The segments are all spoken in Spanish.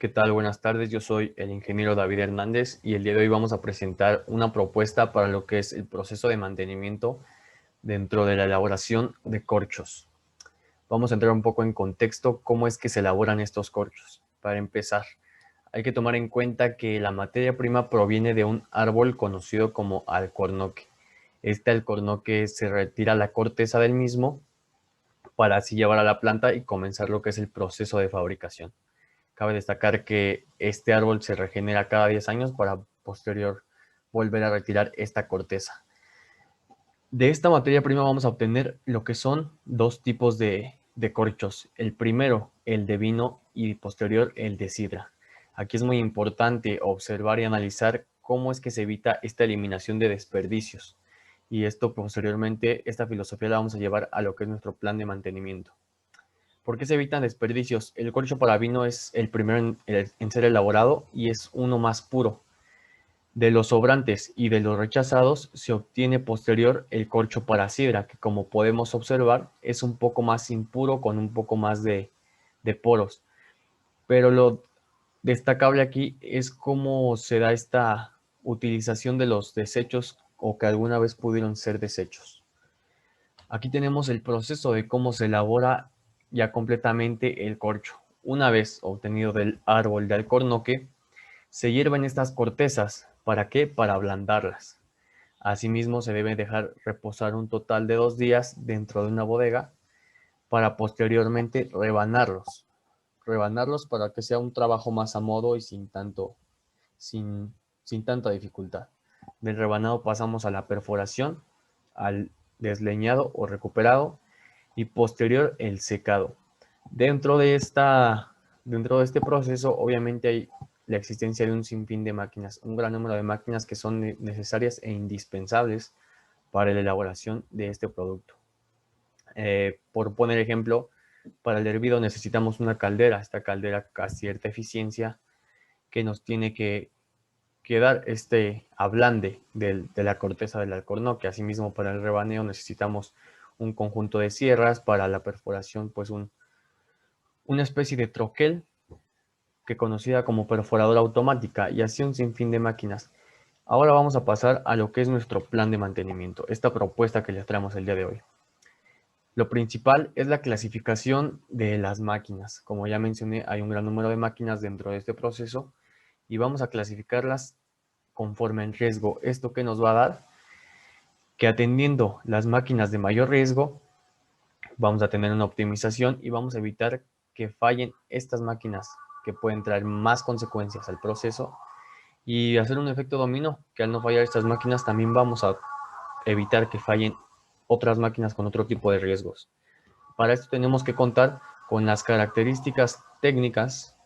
¿Qué tal? Buenas tardes, yo soy el ingeniero David Hernández y el día de hoy vamos a presentar una propuesta para lo que es el proceso de mantenimiento dentro de la elaboración de corchos. Vamos a entrar un poco en contexto cómo es que se elaboran estos corchos. Para empezar, hay que tomar en cuenta que la materia prima proviene de un árbol conocido como alcornoque. Este alcornoque se retira la corteza del mismo para así llevar a la planta y comenzar lo que es el proceso de fabricación. Cabe destacar que este árbol se regenera cada 10 años para posterior volver a retirar esta corteza. De esta materia prima vamos a obtener lo que son dos tipos de corchos. El primero, el de vino, y posterior, el de sidra. Aquí es muy importante observar y analizar cómo es que se evita esta eliminación de desperdicios. Y esto posteriormente, esta filosofía la vamos a llevar a lo que es nuestro plan de mantenimiento. ¿Por qué se evitan desperdicios? El corcho para vino es el primero en ser elaborado y es uno más puro. De los sobrantes y de los rechazados se obtiene posterior el corcho para sidra, que como podemos observar es un poco más impuro con un poco más de poros. Pero lo destacable aquí es cómo se da esta utilización de los desechos o que alguna vez pudieron ser desechos. Aquí tenemos el proceso de cómo se elabora ya completamente el corcho. Una vez obtenido del árbol de alcornoque, se hierven estas cortezas. ¿Para qué? Para ablandarlas. Asimismo, se debe dejar reposar un total de 2 días dentro de una bodega para posteriormente rebanarlos. Rebanarlos para que sea un trabajo más a modo y sin, sin tanta dificultad. Del rebanado pasamos a la perforación, al desleñado o recuperado y posterior el secado. Dentro de, dentro de este proceso obviamente hay la existencia de un sinfín de máquinas, un gran número de máquinas que son necesarias e indispensables para la elaboración de este producto. Por poner ejemplo, para el hervido necesitamos una caldera, esta caldera a cierta eficiencia que nos tiene que dar este ablande de la corteza del alcornoque. Asimismo, para el rebaneo necesitamos un conjunto de sierras, para la perforación, pues una especie de troquel que conocida como perforadora automática y así un sinfín de máquinas. Ahora vamos a pasar a lo que es nuestro plan de mantenimiento, esta propuesta que les traemos el día de hoy. Lo principal es la clasificación de las máquinas. Como ya mencioné, hay un gran número de máquinas dentro de este proceso y vamos a clasificarlas conforme el riesgo. ¿Esto que nos va a dar? Que atendiendo las máquinas de mayor riesgo, vamos a tener una optimización y vamos a evitar que fallen estas máquinas que pueden traer más consecuencias al proceso y hacer un efecto dominó, que al no fallar estas máquinas también vamos a evitar que fallen otras máquinas con otro tipo de riesgos. Para esto tenemos que contar con las características técnicas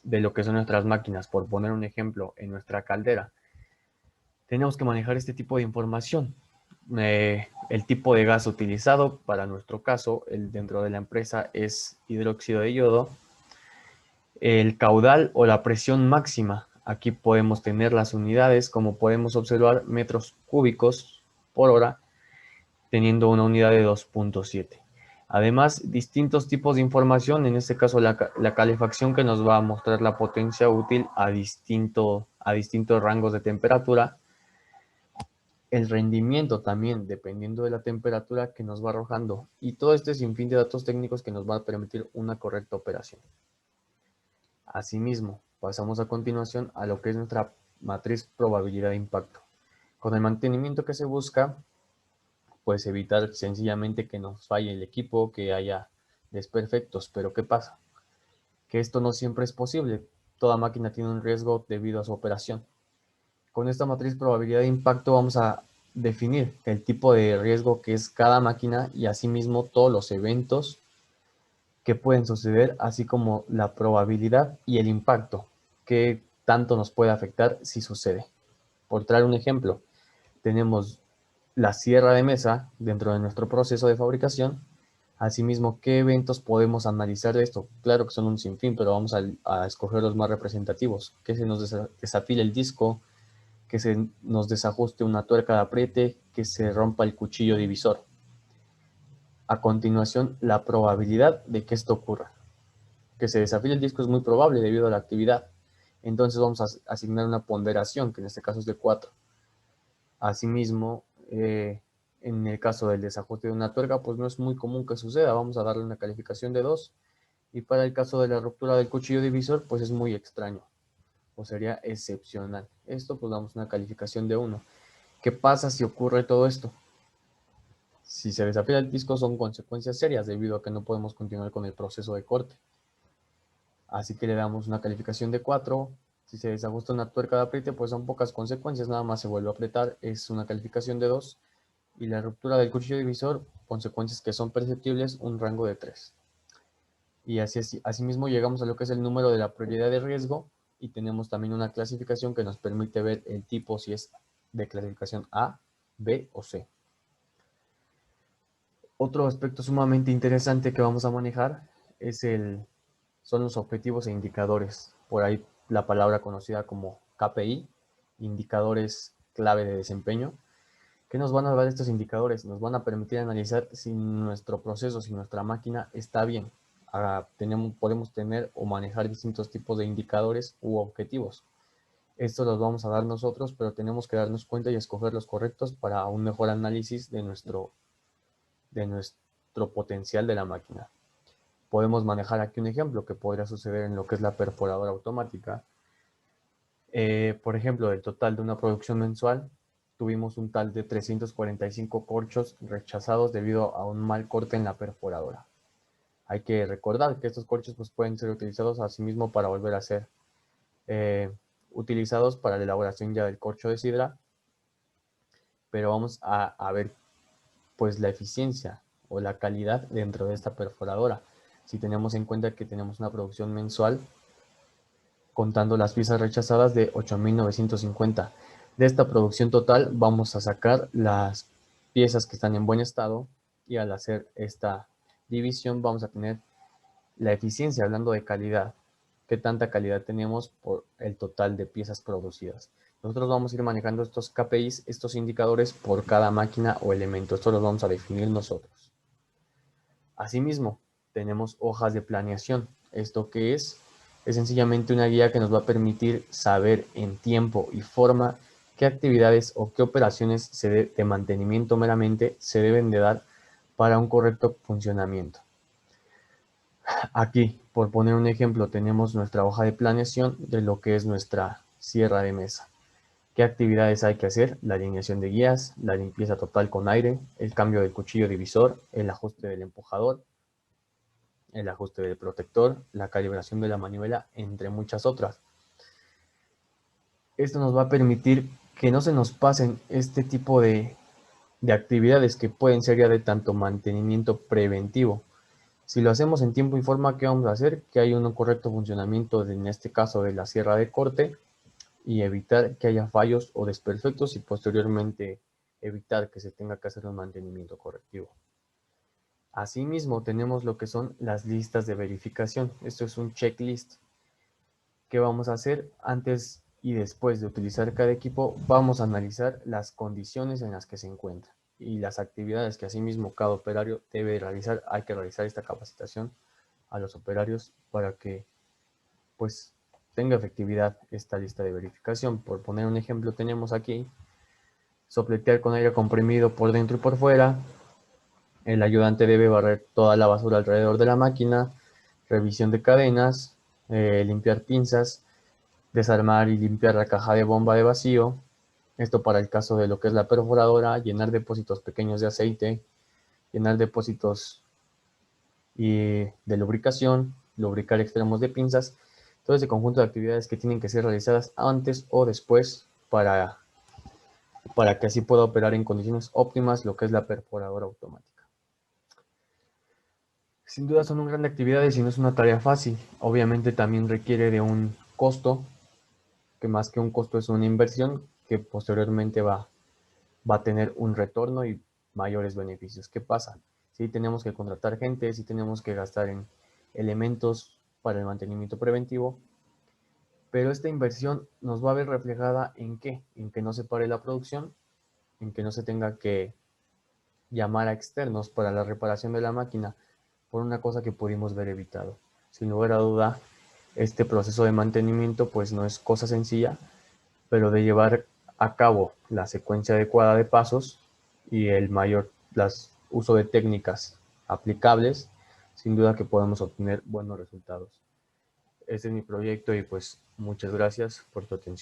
de lo que son nuestras máquinas. Por poner un ejemplo, en nuestra caldera tenemos que manejar este tipo de información. El tipo de gas utilizado, para nuestro caso, dentro de la empresa es hidróxido de yodo. El caudal o la presión máxima. Aquí podemos tener las unidades, como podemos observar, metros cúbicos por hora, teniendo una unidad de 2.7. Además, distintos tipos de información, en este caso la calefacción, que nos va a mostrar la potencia útil a distintos rangos de temperatura. El rendimiento también, dependiendo de la temperatura que nos va arrojando. Y todo este sinfín de datos técnicos que nos va a permitir una correcta operación. Asimismo, pasamos a continuación a lo que es nuestra matriz probabilidad de impacto. Con el mantenimiento que se busca, pues evitar sencillamente que nos falle el equipo, que haya desperfectos. Pero ¿qué pasa? Que esto no siempre es posible. Toda máquina tiene un riesgo debido a su operación. Con esta matriz probabilidad de impacto vamos a definir el tipo de riesgo que es cada máquina y asimismo todos los eventos que pueden suceder, así como la probabilidad y el impacto que tanto nos puede afectar si sucede. Por traer un ejemplo, tenemos la sierra de mesa dentro de nuestro proceso de fabricación. Asimismo, ¿qué eventos podemos analizar de esto? Claro que son un sinfín, pero vamos a escoger los más representativos. Que se nos desafile el disco, que se nos desajuste una tuerca de apriete, que se rompa el cuchillo divisor. A continuación, la probabilidad de que esto ocurra. que se desafíe el disco es muy probable debido a la actividad. Entonces vamos a asignar una ponderación, que en este caso es de 4. Asimismo, en el caso del desajuste de una tuerca, pues no es muy común que suceda. Vamos a darle una calificación de 2. Y para el caso de la ruptura del cuchillo divisor, pues es muy extraño, o sería excepcional. Esto pues damos una calificación de 1. ¿Qué pasa si ocurre todo esto? Si se desafía el disco son consecuencias serias debido a que no podemos continuar con el proceso de corte. Así que le damos una calificación de 4. Si se desajusta una tuerca de apriete, pues son pocas consecuencias, nada más se vuelve a apretar, es una calificación de 2. Y la ruptura del cuchillo divisor, consecuencias que son perceptibles, un rango de 3. Y asimismo llegamos a lo que es el número de la prioridad de riesgo y tenemos también una clasificación que nos permite ver el tipo si es de clasificación A, B o C. Otro aspecto sumamente interesante que vamos a manejar son los objetivos e indicadores. Por ahí la palabra conocida como KPI, indicadores clave de desempeño. ¿Qué nos van a dar estos indicadores? Nos van a permitir analizar si nuestro proceso, si nuestra máquina está bien. Podemos tener o manejar distintos tipos de indicadores u objetivos. Estos los vamos a dar nosotros, pero tenemos que darnos cuenta y escoger los correctos para un mejor análisis de nuestro potencial de la máquina. Podemos manejar aquí un ejemplo que podría suceder en lo que es la perforadora automática. Por ejemplo, del total de una producción mensual, tuvimos un tal de 345 corchos rechazados debido a un mal corte en la perforadora. Hay que recordar que estos corchos pues, pueden ser utilizados asimismo para volver a ser utilizados para la elaboración ya del corcho de sidra, pero vamos a ver pues la eficiencia o la calidad dentro de esta perforadora. Si tenemos en cuenta que tenemos una producción mensual contando las piezas rechazadas de 8.950. De esta producción total vamos a sacar las piezas que están en buen estado y al hacer esta división vamos a tener la eficiencia, hablando de calidad. ¿Qué tanta calidad tenemos por el total de piezas producidas? Nosotros vamos a ir manejando estos KPIs, estos indicadores por cada máquina o elemento. Esto los vamos a definir nosotros. Asimismo, tenemos hojas de planeación. ¿Esto qué es? Es sencillamente una guía que nos va a permitir saber en tiempo y forma qué actividades o qué operaciones de mantenimiento meramente se deben de dar para un correcto funcionamiento. Aquí, por poner un ejemplo, tenemos nuestra hoja de planeación de lo que es nuestra sierra de mesa. ¿Qué actividades hay que hacer? La alineación de guías, la limpieza total con aire, el cambio del cuchillo divisor, el ajuste del empujador, el ajuste del protector, la calibración de la manivela, entre muchas otras. Esto nos va a permitir que no se nos pasen este tipo de actividades que pueden ser ya de tanto mantenimiento preventivo. Si lo hacemos en tiempo y forma, ¿qué vamos a hacer? Que haya un correcto funcionamiento, en este caso de la sierra de corte, y evitar que haya fallos o desperfectos y posteriormente evitar que se tenga que hacer un mantenimiento correctivo. Asimismo, tenemos lo que son las listas de verificación. Esto es un checklist. ¿Qué vamos a hacer? Antes y después de utilizar cada equipo, vamos a analizar las condiciones en las que se encuentra y las actividades que asimismo cada operario debe realizar. Hay que realizar esta capacitación a los operarios para que pues tenga efectividad esta lista de verificación. Por poner un ejemplo, tenemos aquí sopletear con aire comprimido por dentro y por fuera. El ayudante debe barrer toda la basura alrededor de la máquina, revisión de cadenas, limpiar pinzas, desarmar y limpiar la caja de bomba de vacío. Esto para el caso de lo que es la perforadora, llenar depósitos pequeños de aceite, llenar depósitos de lubricación, lubricar extremos de pinzas. Todo ese conjunto de actividades que tienen que ser realizadas antes o después para que así pueda operar en condiciones óptimas lo que es la perforadora automática. Sin duda son un gran de actividades y no es una tarea fácil. Obviamente también requiere de un costo, que más que un costo es una inversión que posteriormente va a tener un retorno y mayores beneficios. ¿Qué pasa? Si tenemos que contratar gente, si tenemos que gastar en elementos para el mantenimiento preventivo, pero esta inversión nos va a ver reflejada ¿en qué? En que no se pare la producción, en que no se tenga que llamar a externos para la reparación de la máquina por una cosa que pudimos ver evitado. Sin lugar a duda, este proceso de mantenimiento pues no es cosa sencilla, pero de llevar a cabo la secuencia adecuada de pasos y el mayor uso de técnicas aplicables, sin duda que podemos obtener buenos resultados. Este es mi proyecto y pues muchas gracias por tu atención.